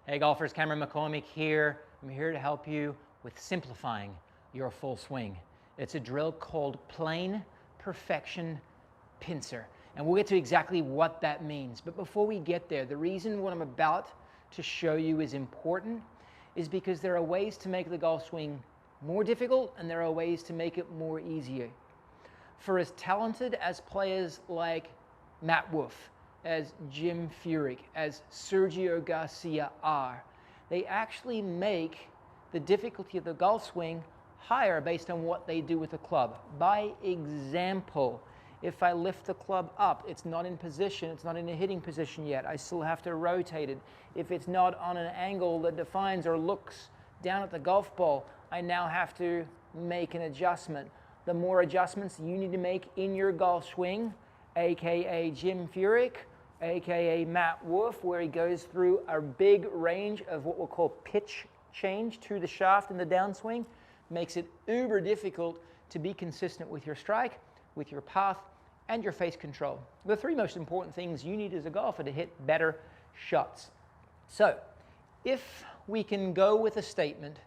Hey golfers, Cameron McCormick here. I'm here to help you with simplifying your full swing. It's a drill called Plane Perfection Pincer. And we'll get to exactly what that means. But before we get there, the reason what I'm about to show you is important is because there are ways to make the golf swing more difficult and there are ways to make it more easier. For as talented as players like Matt Wolff, as Jim Furyk, as Sergio Garcia are, they actually make the difficulty of the golf swing higher based on what they do with the club. By example, if I lift the club up, it's not in position, it's not in a hitting position yet, I still have to rotate it. If it's not on an angle that defines or looks down at the golf ball, I now have to make an adjustment. The more adjustments you need to make in your golf swing, aka Jim Furyk, aka Matt Wolff, where he goes through a big range of what we'll call pitch change to the shaft in the downswing, makes it uber difficult to be consistent with your strike, with your path, and your face control. The three most important things you need as a golfer to hit better shots. So, if we can go with a statement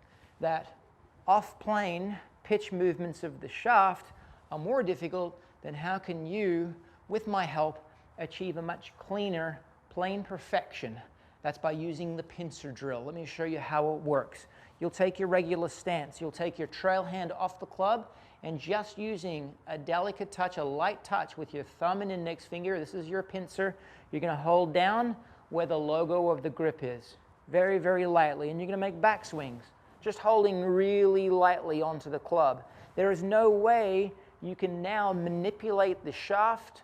that off-plane pitch movements of the shaft are more difficult, then how can you, with my help, achieve a much cleaner plane perfection? That's by using the pincer drill. Let me show you how it works. You'll take your regular stance, you'll take your trail hand off the club, and just using a delicate touch, a light touch with your thumb and index finger, this is your pincer, you're going to hold down where the logo of the grip is. Very, very lightly, and you're going to make back swings, just holding really lightly onto the club. There is no way you can now manipulate the shaft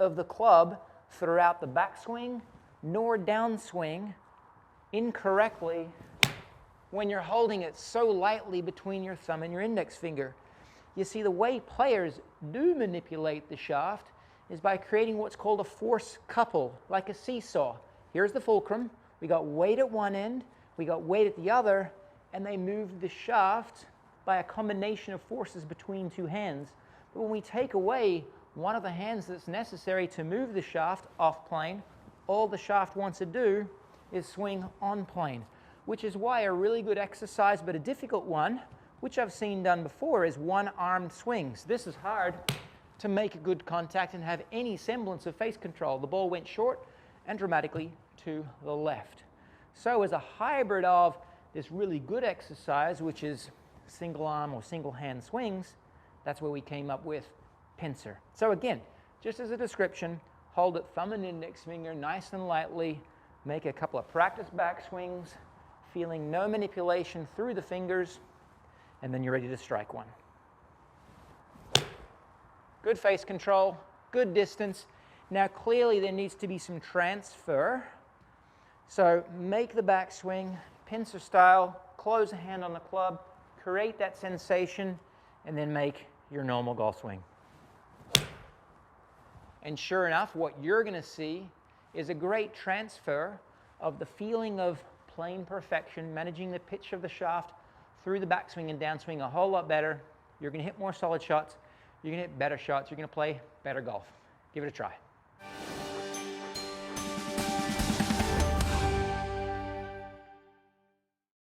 of the club throughout the backswing nor downswing incorrectly when you're holding it so lightly between your thumb and your index finger. You see, the way players do manipulate the shaft is by creating what's called a force couple, like a seesaw. Here's the fulcrum. We got weight at one end, we got weight at the other, and they move the shaft by a combination of forces between two hands. But when we take away one of the hands that's necessary to move the shaft off plane, all the shaft wants to do is swing on plane, which is why a really good exercise, but a difficult one, which I've seen done before, is one-armed swings. This is hard to make a good contact and have any semblance of face control. The ball went short and dramatically to the left. So as a hybrid of this really good exercise, which is single arm or single hand swings, that's where we came up with Pincer. So again, just as a description, hold it thumb and index finger nice and lightly, make a couple of practice back swings, feeling no manipulation through the fingers, and then you're ready to strike one. Good face control, good distance. Now clearly there needs to be some transfer. So make the backswing, pincer style, close the hand on the club, create that sensation, and then make your normal golf swing. And sure enough, what you're going to see is a great transfer of the feeling of plane perfection, managing the pitch of the shaft through the backswing and downswing a whole lot better. You're going to hit more solid shots, you're going to hit better shots, you're going to play better golf. Give it a try.